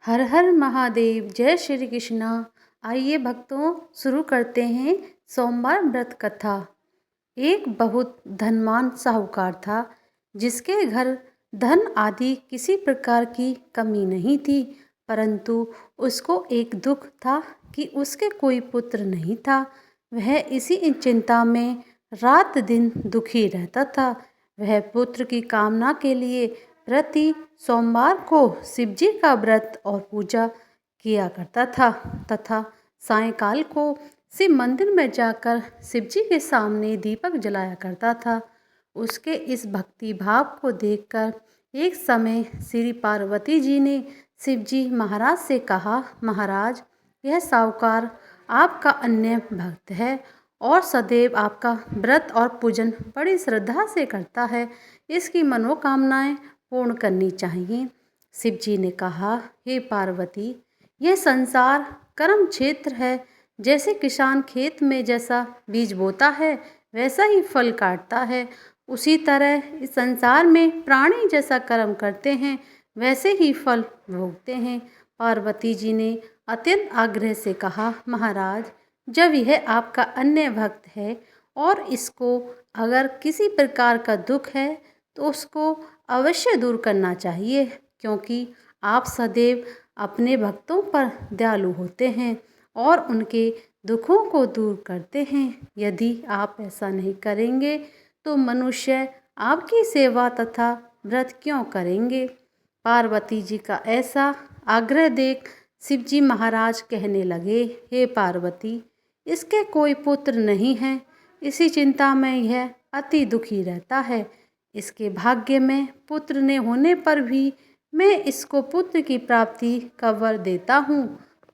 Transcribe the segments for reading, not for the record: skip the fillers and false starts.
हर हर महादेव, जय श्री कृष्णा। आइए भक्तों, शुरू करते हैं सोमवार व्रत कथा। एक बहुत धनवान साहूकार था, जिसके घर धन आदि किसी प्रकार की कमी नहीं थी। परंतु उसको एक दुख था कि उसके कोई पुत्र नहीं था। वह इसी चिंता में रात दिन दुखी रहता था। वह पुत्र की कामना के लिए प्रति सोमवार को शिवजी का व्रत और पूजा किया करता था तथा सायंकाल को शिव मंदिर में जाकर शिवजी के सामने दीपक जलाया करता था। उसके इस भक्ति भाव को देखकर एक समय श्री पार्वती जी ने शिवजी महाराज से कहा, महाराज, यह साहूकार आपका अन्य भक्त है और सदैव आपका व्रत और पूजन बड़ी श्रद्धा से करता है। इसकी मनोकामनाएं पूर्ण करनी चाहिए। शिव जी ने कहा, हे पार्वती, यह संसार कर्म क्षेत्र है। जैसे किसान खेत में जैसा बीज बोता है वैसा ही फल काटता है, उसी तरह इस संसार में प्राणी जैसा कर्म करते हैं वैसे ही फल भोगते हैं। पार्वती जी ने अत्यंत आग्रह से कहा, महाराज, जब यह आपका अन्य भक्त है और इसको अगर किसी प्रकार का दुख है तो उसको अवश्य दूर करना चाहिए, क्योंकि आप सदैव अपने भक्तों पर दयालु होते हैं और उनके दुखों को दूर करते हैं। यदि आप ऐसा नहीं करेंगे तो मनुष्य आपकी सेवा तथा व्रत क्यों करेंगे। पार्वती जी का ऐसा आग्रह देख शिवजी महाराज कहने लगे, हे पार्वती, इसके कोई पुत्र नहीं है। इसी चिंता में यह अति दुखी रहता है। इसके भाग्य में पुत्र ने होने पर भी मैं इसको पुत्र की प्राप्ति का वर देता हूँ,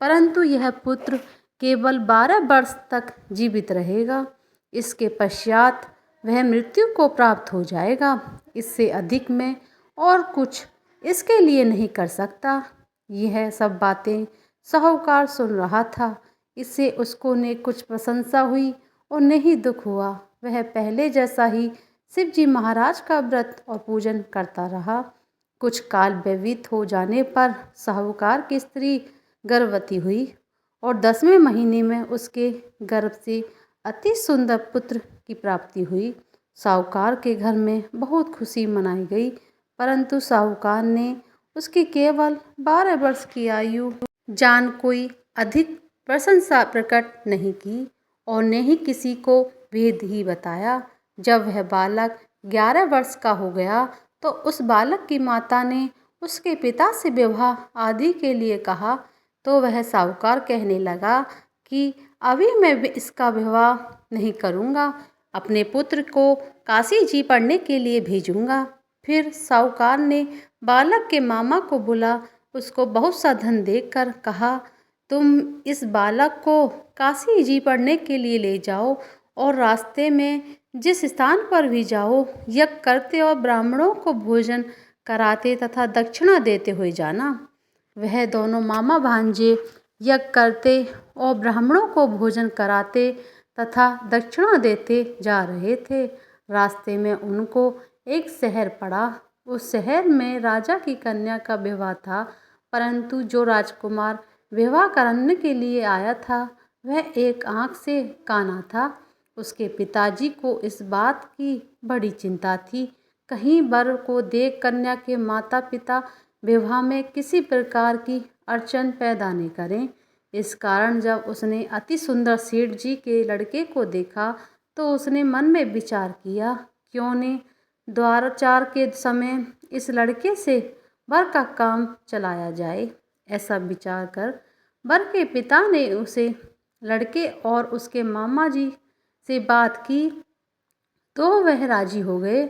परंतु यह पुत्र केवल 12 वर्ष तक जीवित रहेगा। इसके पश्चात वह मृत्यु को प्राप्त हो जाएगा। इससे अधिक मैं और कुछ इसके लिए नहीं कर सकता। यह सब बातें साहूकार सुन रहा था। इससे उसको ने कुछ प्रशंसा हुई और नहीं दुख हुआ। वह पहले जैसा ही शिवजी महाराज का व्रत और पूजन करता रहा। कुछ काल व्यतीत हो जाने पर साहूकार की स्त्री गर्भवती हुई और 10वें महीने में उसके गर्भ से अति सुंदर पुत्र की प्राप्ति हुई। साहूकार के घर में बहुत खुशी मनाई गई, परंतु साहूकार ने उसकी केवल 12 वर्ष की आयु जान कोई अधिक प्रशंसा प्रकट नहीं की और न ही किसी को भेद ही बताया। जब वह बालक 11 वर्ष का हो गया तो उस बालक की माता ने उसके पिता से विवाह आदि के लिए कहा, तो वह साहूकार कहने लगा कि अभी मैं इसका विवाह नहीं करूँगा, अपने पुत्र को काशी जी पढ़ने के लिए भेजूँगा। फिर साहूकार ने बालक के मामा को बुला उसको बहुत सा धन देकर कहा, तुम इस बालक को काशी जी पढ़ने के लिए ले जाओ और रास्ते में जिस स्थान पर भी जाओ यज्ञ करते और ब्राह्मणों को भोजन कराते तथा दक्षिणा देते हुए जाना। वह दोनों मामा भांजे यज्ञ करते और ब्राह्मणों को भोजन कराते तथा दक्षिणा देते जा रहे थे। रास्ते में उनको एक शहर पड़ा। उस शहर में राजा की कन्या का विवाह था, परंतु जो राजकुमार विवाह करने के लिए आया था वह एक आँख से काना था। उसके पिताजी को इस बात की बड़ी चिंता थी, कहीं वर को देख कन्या के माता पिता विवाह में किसी प्रकार की अड़चन पैदा नहीं करें। इस कारण जब उसने अति सुंदर सेठ जी के लड़के को देखा तो उसने मन में विचार किया, क्यों ने द्वाराचार के समय इस लड़के से वर का काम चलाया जाए। ऐसा विचार कर वर के पिता ने उसे लड़के और उसके मामा जी से बात की तो वह राजी हो गए।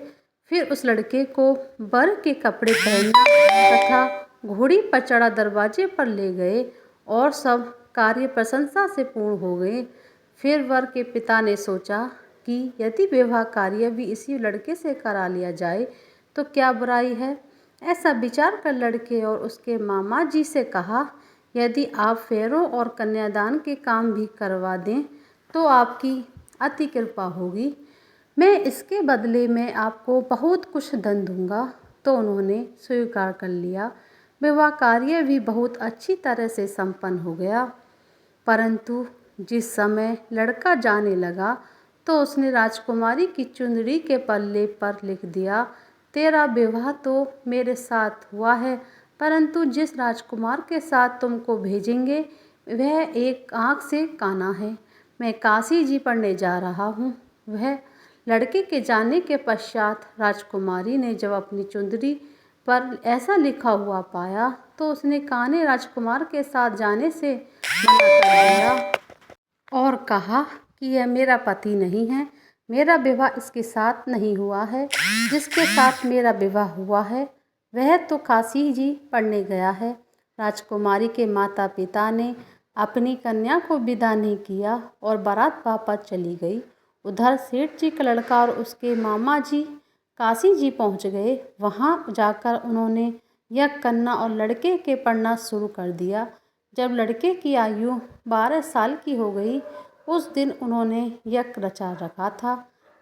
फिर उस लड़के को वर के कपड़े पहना तथा घोड़ी पर चढ़ा दरवाजे पर ले गए और सब कार्य प्रशंसा से पूर्ण हो गए। फिर वर के पिता ने सोचा कि यदि विवाह कार्य भी इसी लड़के से करा लिया जाए तो क्या बुराई है। ऐसा विचार कर लड़के और उसके मामा जी से कहा, यदि आप फेरों और कन्यादान के काम भी करवा दें तो आपकी अति कृपा होगी, मैं इसके बदले में आपको बहुत कुछ धन दूंगा। तो उन्होंने स्वीकार कर लिया। विवाह कार्य भी बहुत अच्छी तरह से संपन्न हो गया। परंतु जिस समय लड़का जाने लगा तो उसने राजकुमारी की चुंदड़ी के पल्ले पर लिख दिया, तेरा विवाह तो मेरे साथ हुआ है, परंतु जिस राजकुमार के साथ तुमको भेजेंगे वह एक आँख से काना है। मैं काशी जी पढ़ने जा रहा हूँ। वह लड़के के जाने के पश्चात राजकुमारी ने जब अपनी चुंदड़ी पर ऐसा लिखा हुआ पाया तो उसने काने राजकुमार के साथ जाने से मना कर दिया और कहा कि यह मेरा पति नहीं है, मेरा विवाह इसके साथ नहीं हुआ है। जिसके साथ मेरा विवाह हुआ है वह तो काशी जी पढ़ने गया है। राजकुमारी के माता पिता ने अपनी कन्या को विदा नहीं किया और बारात वापस चली गई। उधर सेठ जी का लड़का और उसके मामा जी काशी जी पहुंच गए। वहां जाकर उन्होंने यज्ञ करना और लड़के के पढ़ना शुरू कर दिया। जब लड़के की आयु 12 साल की हो गई उस दिन उन्होंने यज्ञ रचा रखा था।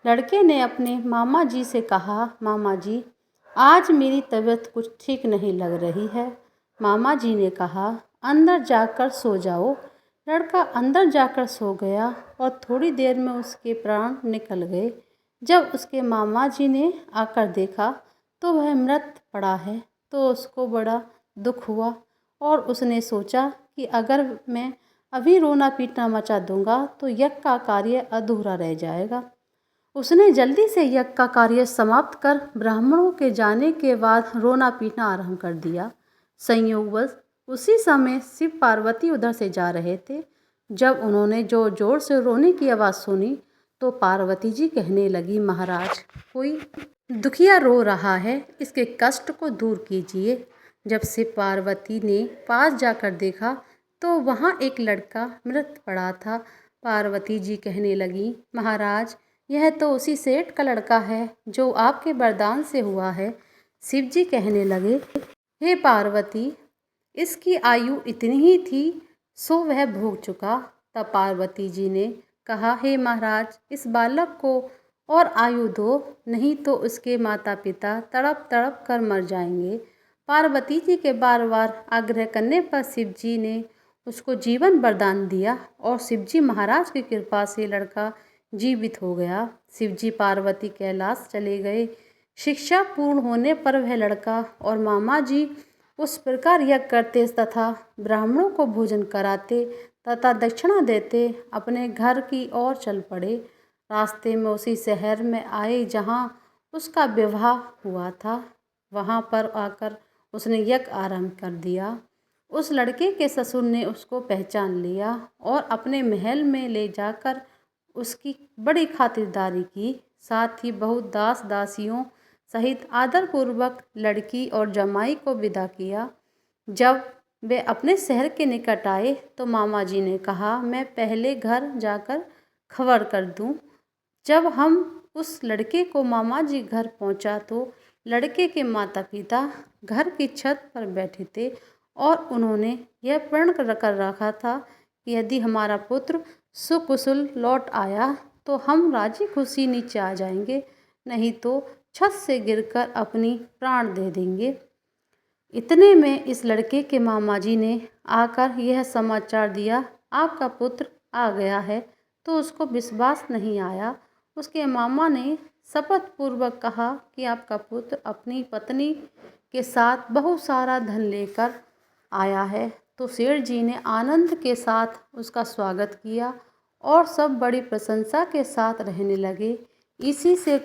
लड़के ने अपने मामा जी से कहा, मामा जी आज मेरी तबीयत कुछ ठीक नहीं लग रही है। मामा जी ने कहा, अंदर जाकर सो जाओ। लड़का अंदर जाकर सो गया और थोड़ी देर में उसके प्राण निकल गए। जब उसके मामा जी ने आकर देखा तो वह मृत पड़ा है तो उसको बड़ा दुख हुआ और उसने सोचा कि अगर मैं अभी रोना पीटना मचा दूंगा तो यज्ञ का कार्य अधूरा रह जाएगा। उसने जल्दी से यज्ञ का कार्य समाप्त कर ब्राह्मणों के जाने के बाद रोना पीटना आरंभ कर दिया। संयोगवश उसी समय शिव पार्वती उधर से जा रहे थे। जब उन्होंने जोर जोर से रोने की आवाज़ सुनी तो पार्वती जी कहने लगी, महाराज कोई दुखिया रो रहा है, इसके कष्ट को दूर कीजिए। जब शिव पार्वती ने पास जाकर देखा तो वहाँ एक लड़का मृत पड़ा था। पार्वती जी कहने लगी, महाराज यह तो उसी सेठ का लड़का है जो आपके वरदान से हुआ है। शिव जी कहने लगे, हे पार्वती इसकी आयु इतनी ही थी सो वह भोग चुका। तब पार्वती जी ने कहा, हे महाराज इस बालक को और आयु दो, नहीं तो उसके माता पिता तड़प तड़प कर मर जाएंगे। पार्वती जी के बार बार आग्रह करने पर शिव जी ने उसको जीवन वरदान दिया और शिवजी महाराज की कृपा से लड़का जीवित हो गया। शिवजी पार्वती कैलाश चले गए। शिक्षा पूर्ण होने पर वह लड़का और मामा जी उस प्रकार यज्ञ करते तथा ब्राह्मणों को भोजन कराते तथा दक्षिणा देते अपने घर की ओर चल पड़े। रास्ते में उसी शहर में आए जहाँ उसका विवाह हुआ था। वहाँ पर आकर उसने यज्ञ आरंभ कर दिया। उस लड़के के ससुर ने उसको पहचान लिया और अपने महल में ले जाकर उसकी बड़ी खातिरदारी की। साथ ही बहुत दास दासियों सहित आदरपूर्वक लड़की और जमाई को विदा किया। जब वे अपने शहर के निकट आए तो मामा जी ने कहा, मैं पहले घर जाकर खबर कर दूं। जब हम उस लड़के को मामा जी घर पहुंचा तो लड़के के माता पिता घर की छत पर बैठे थे और उन्होंने यह प्रण कर रखा था कि यदि हमारा पुत्र सुकुशल लौट आया तो हम राजी खुशी नीचे आ जाएंगे, नहीं तो छत से गिरकर अपनी प्राण दे देंगे। इतने में इस लड़के के मामा जी ने आकर यह समाचार दिया, आपका पुत्र आ गया है। तो उसको विश्वास नहीं आया। उसके मामा ने शपथ पूर्वक कहा कि आपका पुत्र अपनी पत्नी के साथ बहुत सारा धन लेकर आया है। तो सेठ जी ने आनंद के साथ उसका स्वागत किया और सब बड़ी प्रशंसा के साथ रहने लगे। इसी से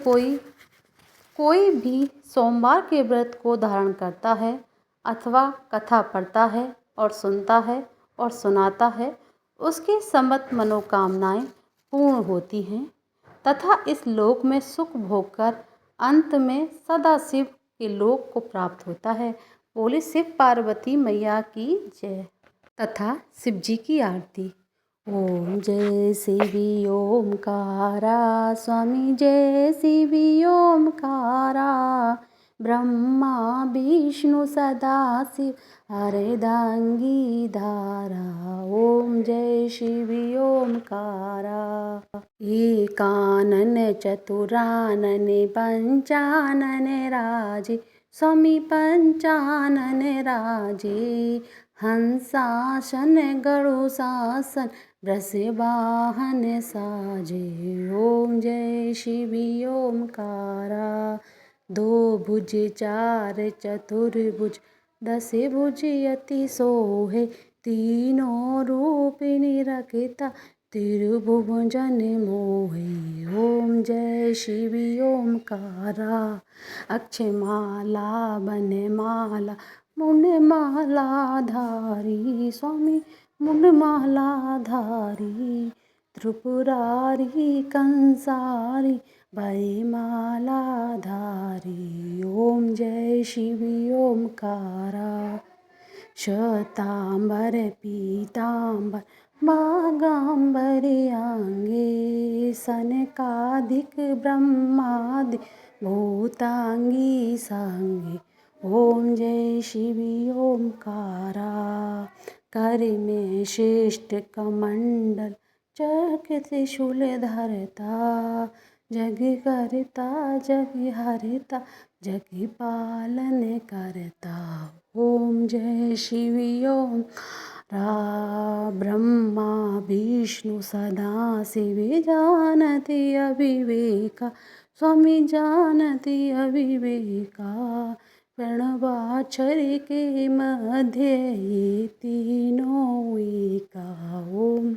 कोई भी सोमवार के व्रत को धारण करता है अथवा कथा पढ़ता है और सुनता है और सुनाता है, उसकी समस्त मनोकामनाएं पूर्ण होती हैं तथा इस लोक में सुख भोग कर अंत में सदा शिव के लोक को प्राप्त होता है। बोले शिव पार्वती मैया की जय। तथा शिव जी की आरती। ओम जय शिवी ओमकारा, स्वामी जय शिवी ओमकारा, ब्रह्मा विष्णु सदाशिव हरदंगी धारा। ओम जय शिवी ओमकारा। एकानन चतुरानन पंचानन राजे, स्वामी पंचानन राजे, हंसासन गरुशासन वृषवाहन साजे। ओम जय शिव ओमकारा, दो भुज चार चतुर्भुज, दस भुज अति सोहे, तीनों रूप निरखता त्रिभुवन मोहे। ओम जय शिव ओमकारा, अक्षमाला वनमाला मुंडमाला धारी, स्वामी मुंडमाला धारी, त्रिपुरारी कंसारी वरमाला धारी। ओम जय शिव ओमकारा, श्वेतांबर पीतांबर मागांबर अंगे, सनकादिक ब्रह्मादि भूतांगी संगे। ओम जय शिव ओमकारा, कर में श्रेष्ठ कमंडल चक्र त्रिशूल धरता, जग करता जग हरता जग पालन करता। ओम जय शिव ओम ब्रह्मा विष्णु सदा शिव जानति अविवेका, स्वामी जानति अविवेका, प्रणवाक्षर के मध्य ये तीनों एका। ओम